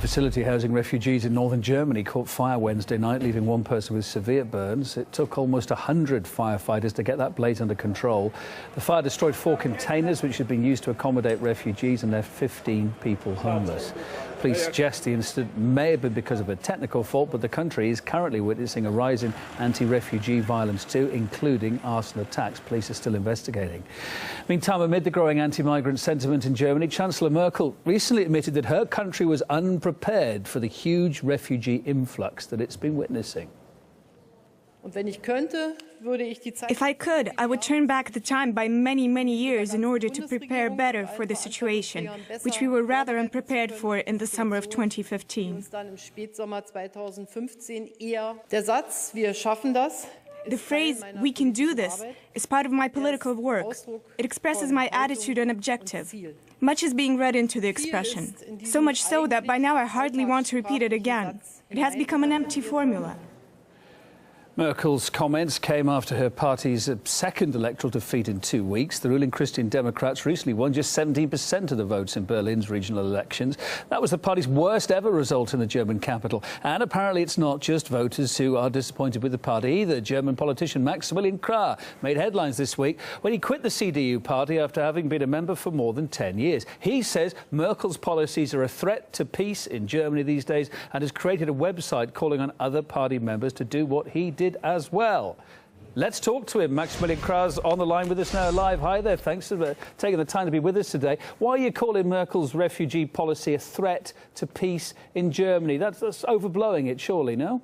facility housing refugees in northern Germany caught fire Wednesday night, leaving one person with severe burns. It took almost 100 firefighters to get that blaze under control. The fire destroyed 4 containers which had been used to accommodate refugees and left 15 people homeless. Police suggest the incident may have been because of a technical fault, but the country is currently witnessing a rise in anti-refugee violence too, including arson attacks. Police are still investigating. Meantime, amid the growing anti-migrant sentiment in Germany, Chancellor Merkel recently admitted that her country was unprepared for the huge refugee influx that it's been witnessing. If I could, I would turn back the time by many, many years in order to prepare better for the situation, which we were rather unprepared for in the summer of 2015. The phrase, "we can do this," is part of my political work. It expresses my attitude and objective. Much is being read into the expression, so much so that by now I hardly want to repeat it again. It has become an empty formula. Merkel's comments came after her party's second electoral defeat in 2 weeks. The ruling Christian Democrats recently won just 17% of the votes in Berlin's regional elections. That was the party's worst ever result in the German capital. And apparently it's not just voters who are disappointed with the party either. German politician Maximilian Krah made headlines this week when he quit the CDU party after having been a member for more than 10 years. He says Merkel's policies are a threat to peace in Germany these days and has created a website calling on other party members to do what he did as well. Let's talk to him. Maximilian Krah's on the line with us now live. Hi there, thanks for taking the time to be with us today. Why are you calling Merkel's refugee policy a threat to peace in Germany? That's overblowing it, surely, no?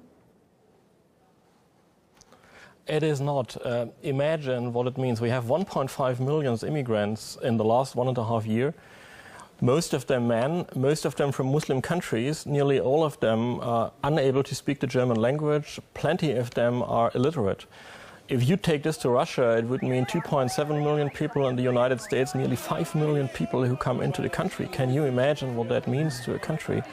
It is not. Imagine what it means. We have 1.5 million immigrants in the last 1.5 years. Most of them men, most of them from Muslim countries, nearly all of them are unable to speak the German language, plenty of them are illiterate. If you take this to Russia, it would mean 2.7 million people in the United States, nearly 5 million people who come into the country. Can you imagine what that means to a country?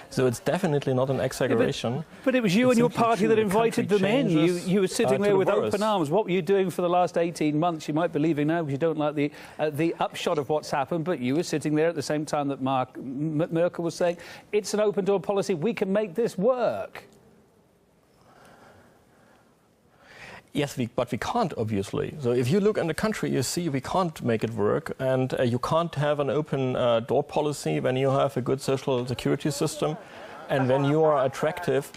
So it's definitely not an exaggeration. Yeah, but it was you and your party that invited them in. You were sitting there with open arms. What were you doing for the last 18 months? You might be leaving now because you don't like the upshot of what's happened, but you were sitting there at the same time that Merkel was saying, it's an open-door policy, we can make this work. Yes, but we can't, obviously. So if you look in the country, you see we can't make it work, and you can't have an open door policy when you have a good social security system and when you are attractive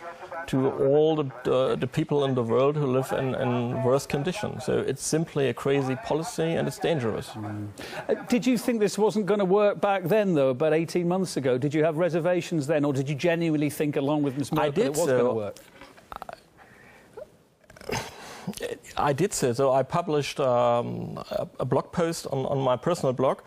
to all the people in the world who live in worse conditions. So it's simply a crazy policy and it's dangerous. Did you think this wasn't going to work back then, though, about 18 months ago? Did you have reservations then, or did you genuinely think, along with Ms Merkel, it was going to work? I did so. I published a blog post on my personal blog,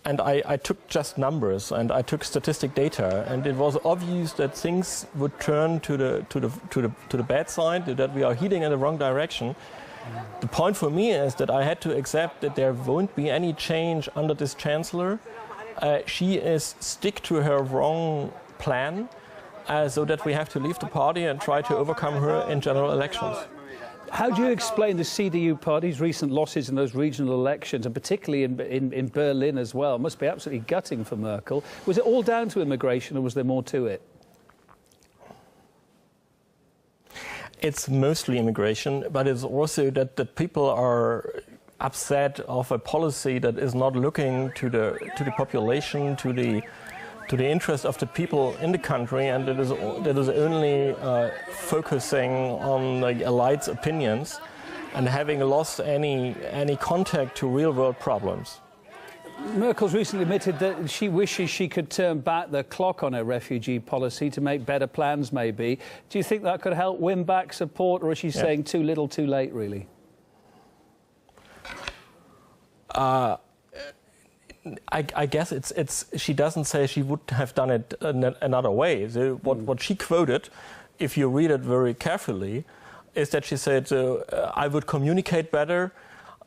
and I took just numbers and I took statistic data, and it was obvious that things would turn to the bad side, that we are heading in the wrong direction. The point for me is that I had to accept that there won't be any change under this chancellor. She is stick to her wrong plan, so that we have to leave the party and try to overcome her in general elections. How do you explain the CDU party's recent losses in those regional elections, and particularly in Berlin as well? It must be absolutely gutting for Merkel. Was it all down to immigration, or was there more to it? It's mostly immigration, but it's also that people are upset of a policy that is not looking to the population, to the interest of the people in the country, and that is only focusing on the elites' opinions and having lost any contact to real-world problems. Merkel's recently admitted that she wishes she could turn back the clock on her refugee policy to make better plans, maybe. Do you think that could help win back support, or is she saying too little too late, really? I guess she doesn't say she would have done it another way. So what she quoted, if you read it very carefully, is that she said, I would communicate better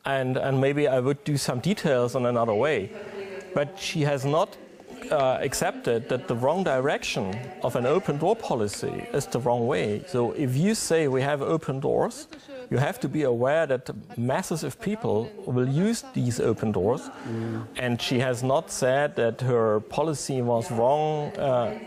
and maybe I would do some details in another way. But she has not accepted that the wrong direction of an open door policy is the wrong way. So if you say we have open doors, you have to be aware that masses of people will use these open doors. And she has not said that her policy was wrong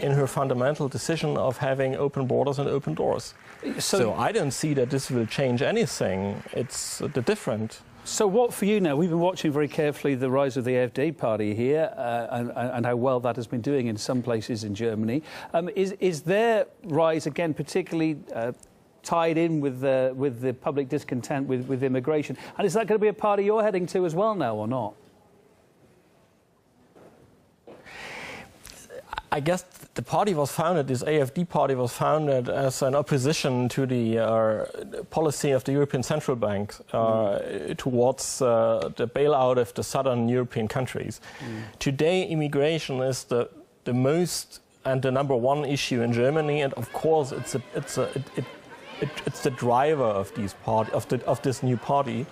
in her fundamental decision of having open borders and open doors. So I don't see that this will change anything. It's the different. So what for you now? We've been watching very carefully the rise of the AfD party here and how well that has been doing in some places in Germany. Is their rise, again, particularly tied in with the public discontent with immigration? And is that going to be a party you're heading to as well now or not? I guess the party was founded, this AfD party was founded as an opposition to the policy of the European Central Bank towards the bailout of the southern European countries. Today, immigration is the most and the number one issue in Germany, and of course, it's the driver of this new party.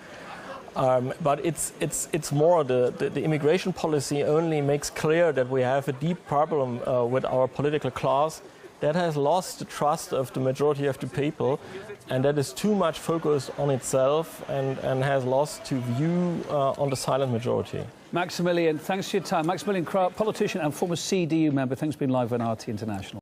But it's more the immigration policy only makes clear that we have a deep problem with our political class that has lost the trust of the majority of the people, and that is too much focused on itself and has lost to view on the silent majority. Maximilian, thanks for your time. Maximilian Krah, politician and former CDU member. Thanks for being live on RT International.